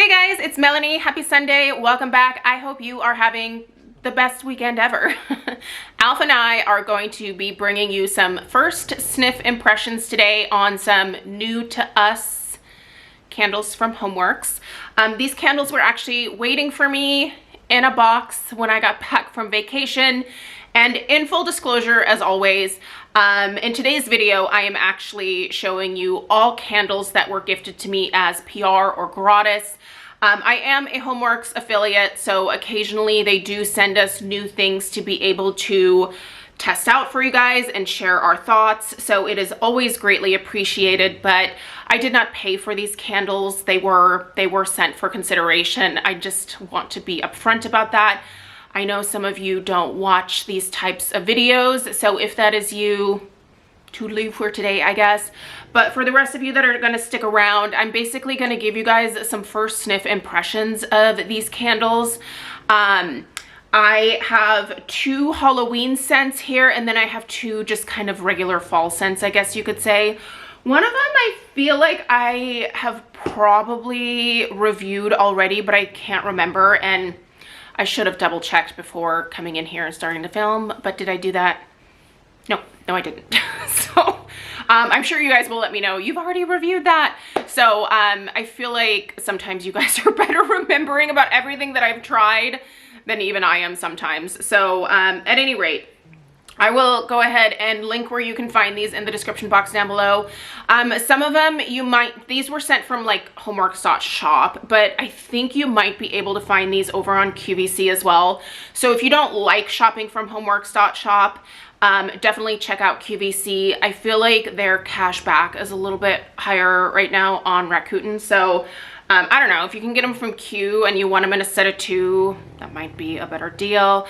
Hey guys, it's Melanie. Happy Sunday. Welcome back. I hope you are having the best weekend ever. Alf and I are going to be bringing you some first sniff impressions today on some new to us candles from Homeworx. These candles were actually waiting for me in a box when I got back from vacation. And in full disclosure, as always, in today's video, I am actually showing you all candles that were gifted to me as PR or gratis. I am a Homeworx affiliate, so occasionally they do send us new things to be able to test out for you guys and share our thoughts. So it is always greatly appreciated, but I did not pay for these candles. They were sent for consideration. I just want to be upfront about that. I know some of you don't watch these types of videos, so if that is you, toodaloo for today, I guess. But for the rest of you that are going to stick around, I'm basically going to give you guys some first sniff impressions of these candles. I have two Halloween scents here, and then I have two just kind of regular fall scents, I guess you could say. One of them I feel like I have probably reviewed already, but I can't remember, and I should have double checked before coming in here and starting to film, but did I do that? No, I didn't. So I'm sure you guys will let me know you've already reviewed that. So I feel like sometimes you guys are better remembering about everything that I've tried than even I am sometimes. So at any rate, I will go ahead and link where you can find these in the description box down below. Some of them these were sent from like Homeworx.Shop, but I think you might be able to find these over on QVC as well. So if you don't like shopping from Homeworx.Shop, definitely check out QVC. I feel like their cash back is a little bit higher right now on Rakuten. So I don't know, if you can get them from Q and you want them in a set of two, that might be a better deal.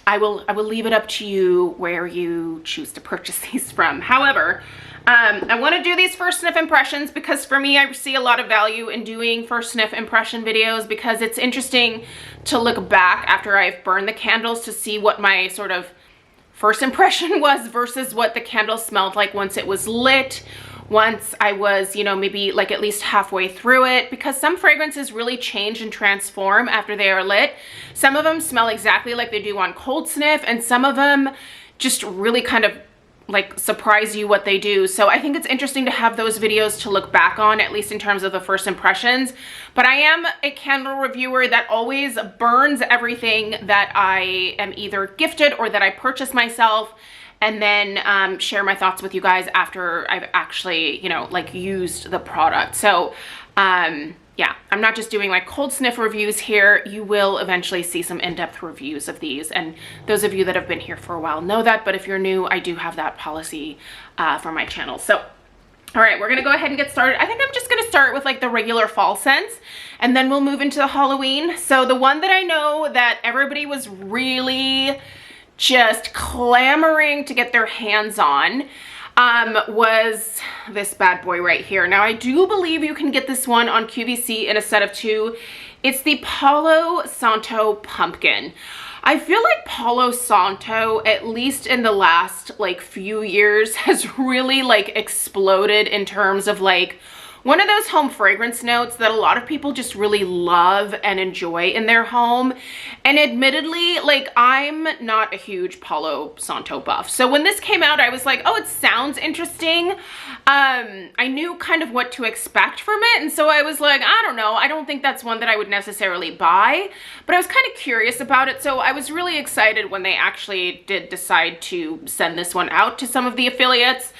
I will leave it up to you where you choose to purchase these from. However, I want to do these first sniff impressions because for me, I see a lot of value in doing first sniff impression videos because it's interesting to look back after I've burned the candles to see what my sort of first impression was versus what the candle smelled like once it was lit, once I was, you know, maybe like at least halfway through it, because some fragrances really change and transform after they are lit. Some of them smell exactly like they do on cold sniff, and some of them just really kind of like surprise you what they do. So I think it's interesting to have those videos to look back on, at least in terms of the first impressions. But I am a candle reviewer that always burns everything that I am either gifted or that I purchase myself, and then share my thoughts with you guys after I've actually, you know, like used the product. So yeah, I'm not just doing like cold sniff reviews here. You will eventually see some in-depth reviews of these. And those of you that have been here for a while know that, but if you're new, I do have that policy for my channel. So, all right, we're gonna go ahead and get started. I think I'm just gonna start with like the regular fall scents, and then we'll move into the Halloween. So the one that I know that everybody was really just clamoring to get their hands on was this bad boy right here. Now I do believe you can get this one on QVC in a set of two. It's the Palo Santo Pumpkin. I feel like Palo Santo, at least in the last like few years, has really like exploded in terms of like one of those home fragrance notes that a lot of people just really love and enjoy in their home. And admittedly, like I'm not a huge Palo Santo buff. So when this came out, I was like, oh, it sounds interesting. I knew kind of what to expect from it. And so I was like, I don't know. I don't think that's one that I would necessarily buy, but I was kind of curious about it. So I was really excited when they actually did decide to send this one out to some of the affiliates.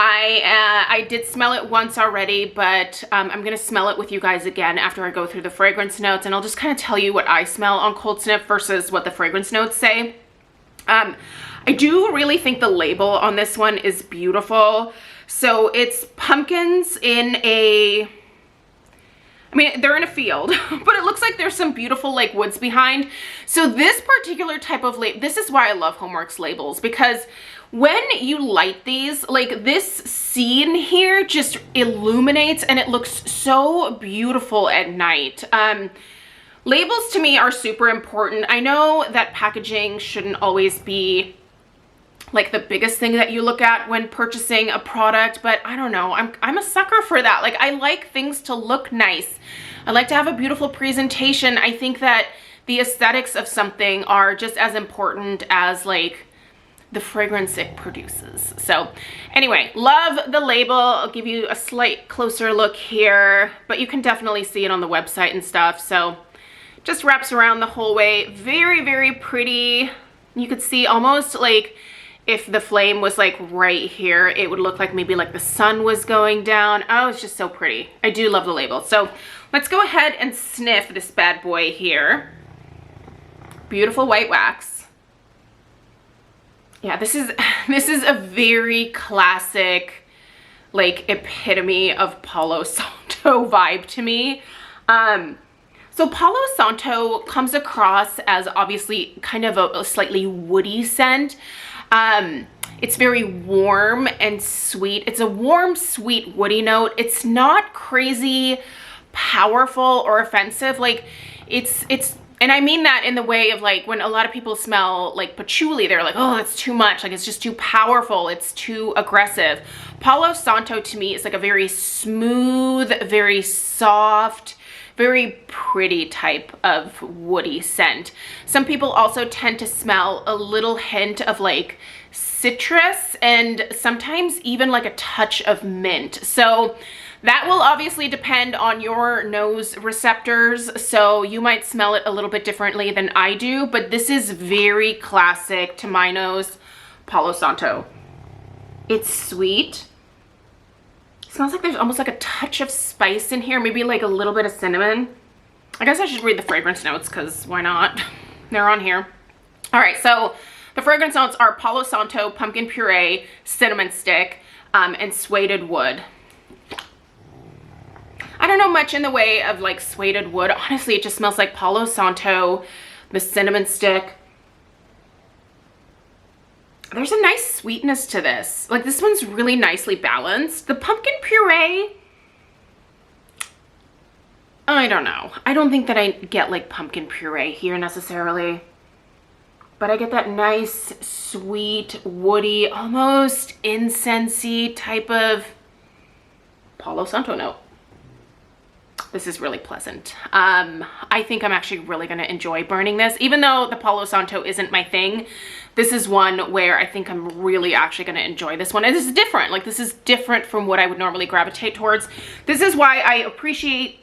I did smell it once already, but I'm gonna smell it with you guys again after I go through the fragrance notes, and I'll just kind of tell you what I smell on cold sniff versus what the fragrance notes say. I do really think the label on this one is beautiful. So it's pumpkins in a, I mean, they're in a field, but it looks like there's some beautiful like woods behind. So this particular type of label, this is why I love Homeworx labels, because when you light these, like this scene here just illuminates and it looks so beautiful at night. Labels to me are super important. I know that packaging shouldn't always be like the biggest thing that you look at when purchasing a product, but I don't know, I'm a sucker for that. Like, I like things to look nice. I like to have a beautiful presentation. I think that the aesthetics of something are just as important as like the fragrance it produces. So anyway, love the label. I'll give you a slight closer look here, but you can definitely see it on the website and stuff. So just wraps around the whole way. Very, very pretty. You could see almost like if the flame was like right here, it would look like maybe like the sun was going down. Oh, it's just so pretty. I do love the label. So let's go ahead and sniff this bad boy here. Beautiful white wax. Yeah, this is a very classic, like, epitome of Palo Santo vibe to me. So Palo Santo comes across as obviously kind of a slightly woody scent. It's very warm and sweet. It's a warm, sweet, woody note. It's not crazy powerful or offensive. Like, it's and I mean that in the way of like when a lot of people smell like patchouli, they're like, oh, it's too much. Like, it's just too powerful. It's too aggressive. Palo Santo to me is like a very smooth, very soft, very pretty type of woody scent. Some people also tend to smell a little hint of like citrus and sometimes even like a touch of mint. So that will obviously depend on your nose receptors. So you might smell it a little bit differently than I do, but this is very classic to my nose, Palo Santo. It's sweet. It smells like there's almost like a touch of spice in here, maybe like a little bit of cinnamon. I guess I should read the fragrance notes because why not? They're on here. All right, so the fragrance notes are Palo Santo, pumpkin puree, cinnamon stick, and suede wood. I don't know much in the way of like suede wood. Honestly, it just smells like Palo Santo, the cinnamon stick. There's a nice sweetness to this. Like, this one's really nicely balanced. The pumpkin puree, I don't know. I don't think that I get like pumpkin puree here necessarily. But I get that nice, sweet, woody, almost incensey type of Palo Santo note. This is really pleasant. I think I'm actually really gonna enjoy burning this. Even though the Palo Santo isn't my thing, this is one where I think I'm really actually gonna enjoy this one. And this is different. Like, this is different from what I would normally gravitate towards. This is why I appreciate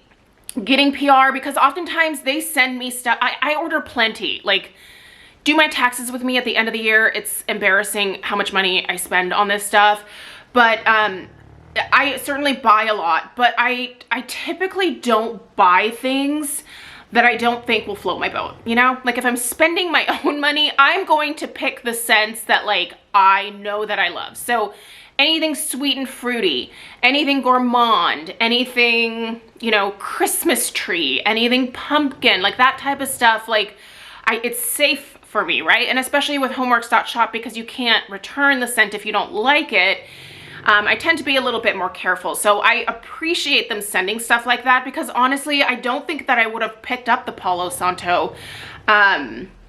getting PR, because oftentimes they send me stuff. I order plenty. Like, do my taxes with me at the end of the year. It's embarrassing how much money I spend on this stuff. But I certainly buy a lot, but I typically don't buy things that I don't think will float my boat, you know? Like, if I'm spending my own money, I'm going to pick the scents that like I know that I love. So anything sweet and fruity, anything gourmand, anything, you know, Christmas tree, anything pumpkin, like that type of stuff, like it's safe for me, right? And especially with Homeworx.Shop, because you can't return the scent if you don't like it. I tend to be a little bit more careful. So I appreciate them sending stuff like that, because honestly, I don't think that I would have picked up the Palo Santo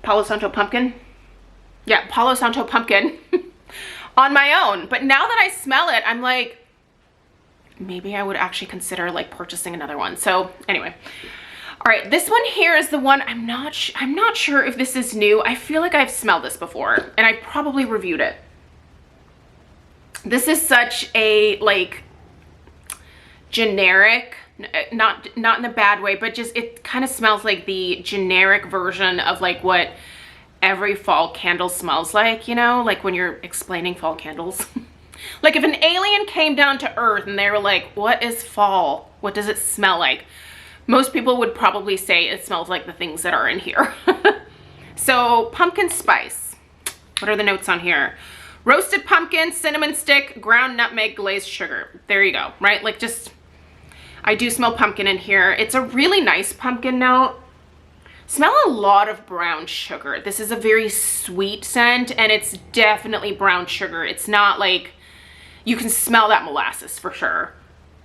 pumpkin. Yeah, Palo Santo pumpkin on my own. But now that I smell it, I'm like, maybe I would actually consider like purchasing another one. So anyway, all right, this one here is the one I'm not sure if this is new. I feel like I've smelled this before and I probably reviewed it. This is such a like generic, not in a bad way, but just it kind of smells like the generic version of like what every fall candle smells like, you know, like when you're explaining fall candles. Like if an alien came down to Earth and they were like, what is fall? What does it smell like? Most people would probably say it smells like the things that are in here. So pumpkin spice. What are the notes on here? Roasted pumpkin, cinnamon stick, ground nutmeg, glazed sugar. There you go, right? Like just, I do smell pumpkin in here. It's a really nice pumpkin note. Smell a lot of brown sugar. This is a very sweet scent and it's definitely brown sugar. It's not like, you can smell that molasses for sure.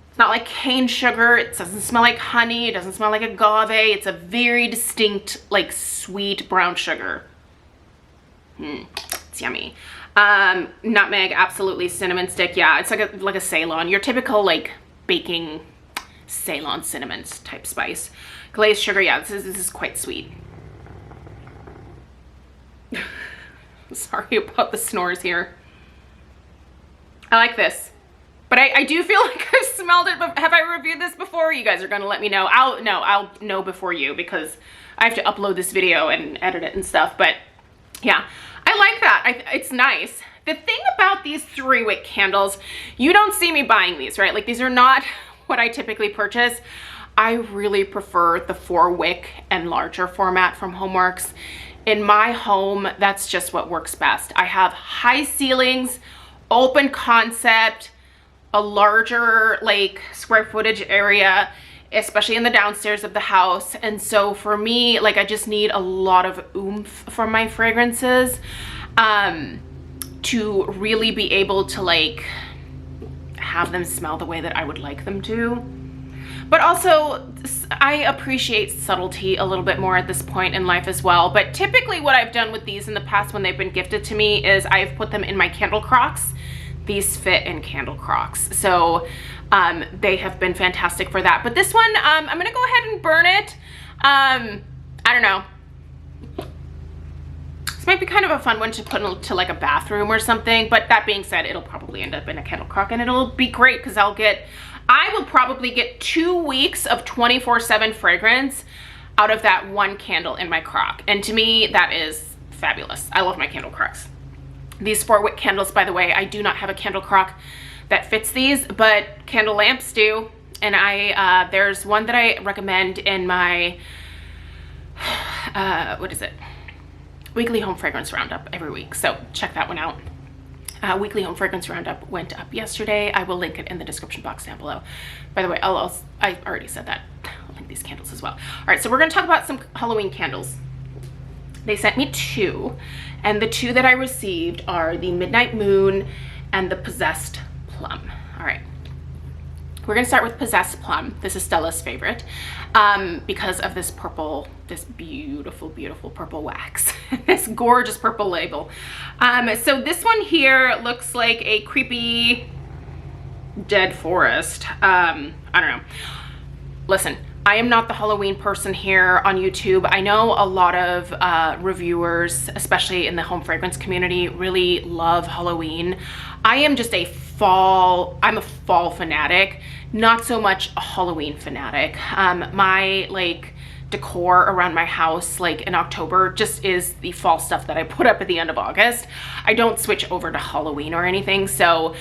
It's not like cane sugar. It doesn't smell like honey. It doesn't smell like agave. It's a very distinct, like sweet brown sugar. It's yummy. Nutmeg, absolutely. Cinnamon stick, yeah, it's like a Ceylon, your typical like baking Ceylon cinnamon type spice. Glazed sugar, yeah, this is quite sweet. Sorry about the snores here. I like this, but I do feel like I've smelled it. But have I reviewed this before? You guys are gonna let me know. I'll know before you, because I have to upload this video and edit it and stuff. But yeah, I like that. It's nice. The thing about these 3-wick candles, you don't see me buying these, right? Like, these are not what I typically purchase. I really prefer the 4-wick and larger format from Homeworx. In my home, that's just what works best. I have high ceilings, open concept, a larger like square footage area, especially in the downstairs of the house. And so for me, like, I just need a lot of oomph from my fragrances to really be able to like have them smell the way that I would like them to. But also, I appreciate subtlety a little bit more at this point in life as well. But typically what I've done with these in the past when they've been gifted to me is I've put them in my candle crocks. These fit in candle crocks. So they have been fantastic for that. But this one, I'm gonna go ahead and burn it. I don't know. This might be kind of a fun one to put into like a bathroom or something. But that being said, it'll probably end up in a candle crock, and it'll be great because I will probably get 2 weeks of 24/7 fragrance out of that one candle in my crock. And to me, that is fabulous. I love my candle crocks. These 4-wick candles, by the way, I do not have a candle crock that fits these, but candle lamps do. And there's one that I recommend in my, what is it? Weekly Home Fragrance Roundup every week. So check that one out. Weekly Home Fragrance Roundup went up yesterday. I will link it in the description box down below. By the way, I already said that. I'll link these candles as well. All right, so we're gonna talk about some Halloween candles. They sent me 2, and the 2 that I received are the Midnight Moon and the Possessed Plum. All right, we're gonna start with Possessed Plum. This is Stella's favorite because of this purple, this beautiful, beautiful purple wax, this gorgeous purple label. So this one here looks like a creepy dead forest. I don't know. Listen, I am not the Halloween person here on YouTube. I know a lot of reviewers, especially in the home fragrance community, really love Halloween. I am just I'm a fall fanatic, not so much a Halloween fanatic. My like decor around my house like in October just is the fall stuff that I put up at the end of August. I don't switch over to Halloween or anything. So,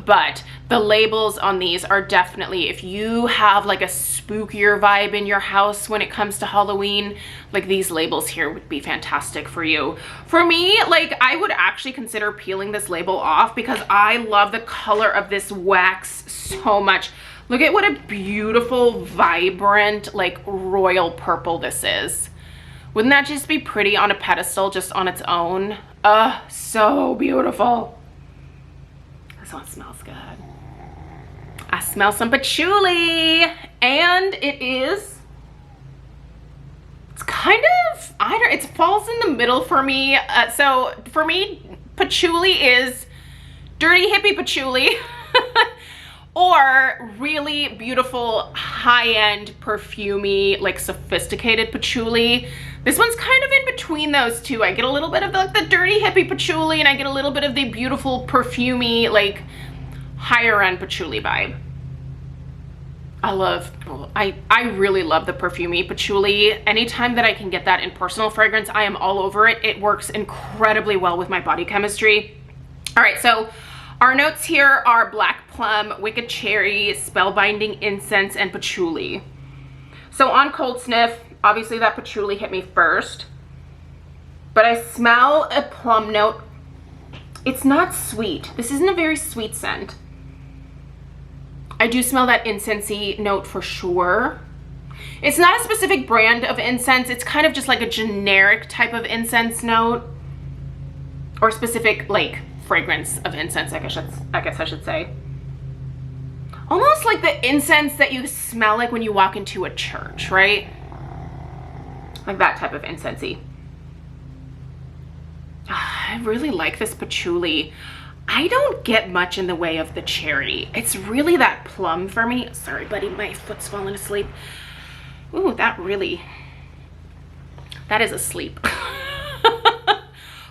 but the labels on these are definitely, if you have like a spookier vibe in your house when it comes to Halloween, like these labels here would be fantastic for you. For me, like I would actually consider peeling this label off because I love the color of this wax so much. Look at what a beautiful, vibrant, like royal purple this is. Wouldn't that just be pretty on a pedestal just on its own? So beautiful. This one smells good. I smell some patchouli, and it's kind of, it falls in the middle for me. So for me, patchouli is dirty hippie patchouli. Or really beautiful, high-end, perfumey, like sophisticated patchouli. This one's kind of in between those two. I get a little bit of the dirty hippie patchouli, and I get a little bit of the beautiful, perfumey, like higher-end patchouli vibe. I really love the perfumey patchouli. Anytime that I can get that in personal fragrance, I am all over it. It works incredibly well with my body chemistry. All right, so our notes here are black plum, wicked cherry, spellbinding incense, and patchouli. So on cold sniff, obviously that patchouli hit me first, but I smell a plum note. It's not sweet. This isn't a very sweet scent. I do smell that incensey note for sure. It's not a specific brand of incense. It's kind of just like a generic type of incense note, or specific like fragrance of incense, I guess I should say. Almost like the incense that you smell like when you walk into a church, right? Like that type of incensey. I really like this patchouli. I don't get much in the way of the cherry. It's really that plum for me. Sorry, buddy, my foot's falling asleep. Ooh, that is asleep.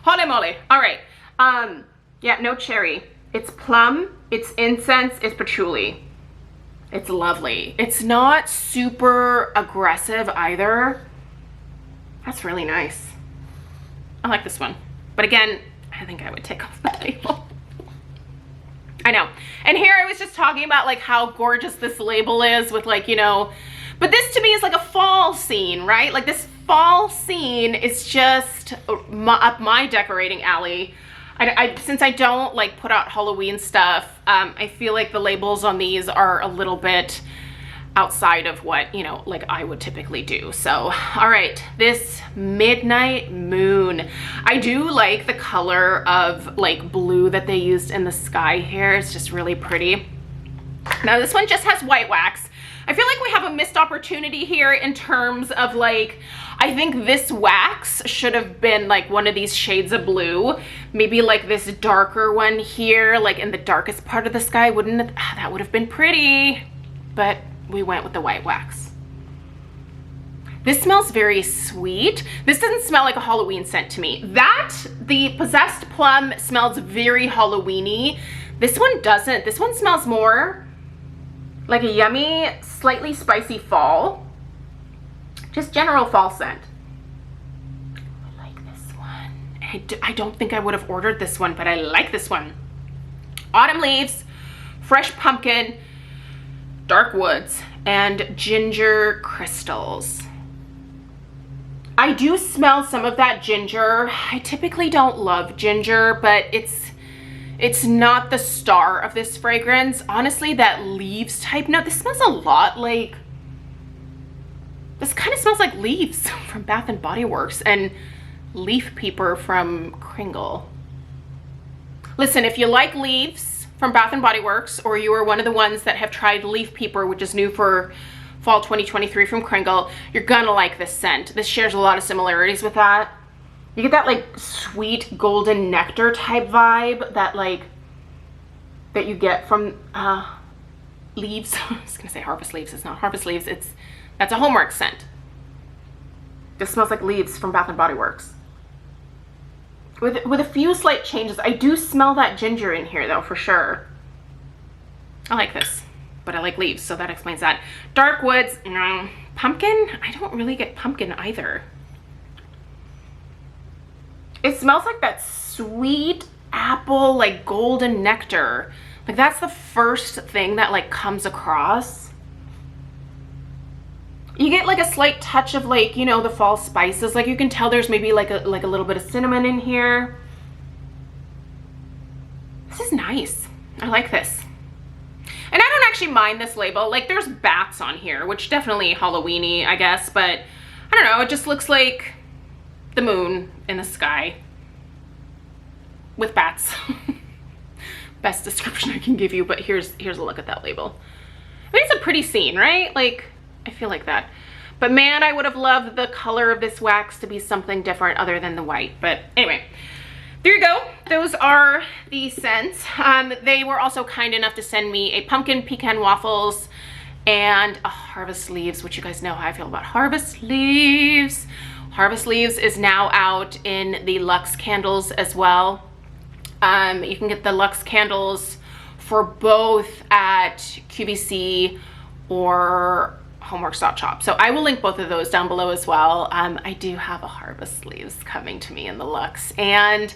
Holy moly. All right. Yeah, no cherry. It's plum, it's incense, it's patchouli. It's lovely. It's not super aggressive either. That's really nice. I like this one. But again, I think I would take off the label. I know. And here I was just talking about like how gorgeous this label is with like, you know, but this to me is like a fall scene, right? Like this fall scene is just up my decorating alley. Since I don't like put out Halloween stuff, I feel like the labels on these are a little bit outside of what, you know, like I would typically do. So, all right, this Midnight Moon. I do like the color of like blue that they used in the sky here. It's just really pretty. Now this one just has white wax. I feel like we have a missed opportunity here in terms of like, I think this wax should have been like one of these shades of blue, maybe like this darker one here, like in the darkest part of the sky. Wouldn't it, that would have been pretty, but we went with the white wax. This smells very sweet. This doesn't smell like a Halloween scent to me. The Possessed Plum smells very Halloween-y. This one doesn't. This one smells more like a yummy, slightly spicy fall. Just general fall scent. I like this one. I don't think I would have ordered this one, but I like this one. Autumn leaves, fresh pumpkin, dark woods, and ginger crystals. I do smell some of that ginger. I typically don't love ginger, but it's not the star of this fragrance. Honestly, that leaves type note, this smells a lot like, this kind of smells like leaves from Bath and Body Works and leaf peeper from Kringle. Listen, if you like leaves from Bath and Body Works, or you are one of the ones that have tried leaf peeper, which is new for fall 2023 from Kringle, you're gonna like this scent. This shares a lot of similarities with that. You get that like sweet golden nectar type vibe that you get from leaves. I was gonna say harvest leaves. It's not harvest leaves. That's a Homeworx scent. This smells like leaves from Bath and Body Works. With a few slight changes. I do smell that ginger in here though, for sure. I like this, but I like leaves, so that explains that. Dark woods, no. Pumpkin, I don't really get pumpkin either. It smells like that sweet apple, like golden nectar. Like that's the first thing that like comes across. You get like a slight touch of like, you know, the fall spices. Like you can tell there's maybe like a little bit of cinnamon in here. This is nice. I like this. And I don't actually mind this label. Like there's bats on here, which definitely Halloween-y, I guess, but I don't know, it just looks like the moon in the sky with bats. Best description I can give you, but here's a look at that label. I mean, it's a pretty scene, right? Like, I feel like that. But man, I would have loved the color of this wax to be something different other than the white. But anyway, there you go. Those are the scents. They were also kind enough to send me a pumpkin pecan waffles and a harvest leaves, which you guys know how I feel about harvest leaves. Harvest leaves is now out in the Luxe candles as well. You can get the Luxe candles for both at QVC or Homeworx.Shop. So I will link both of those down below as well. I do have a harvest leaves coming to me in the Luxe, and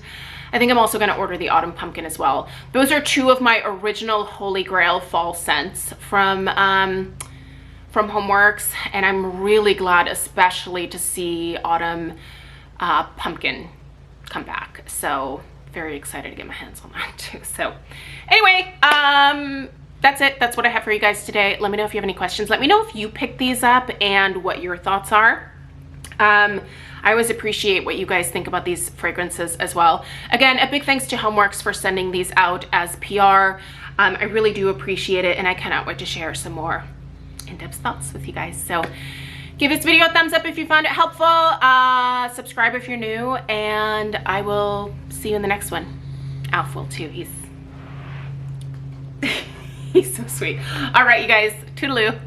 I think I'm also going to order the autumn pumpkin as well. Those are two of my original Holy Grail fall scents from Homeworx, and I'm really glad especially to see autumn pumpkin come back. So very excited to get my hands on that too. So anyway, that's it. That's what I have for you guys today. Let me know if you have any questions. Let me know if you picked these up and what your thoughts are. I always appreciate what you guys think about these fragrances as well. Again, a big thanks to Homeworx for sending these out as PR. I really do appreciate it, and I cannot wait to share some more in-depth thoughts with you guys. So Give this video a thumbs up if you found it helpful. Subscribe if you're new, and I will see you in the next one. Alf will too. He's so sweet. All right, you guys. Toodaloo.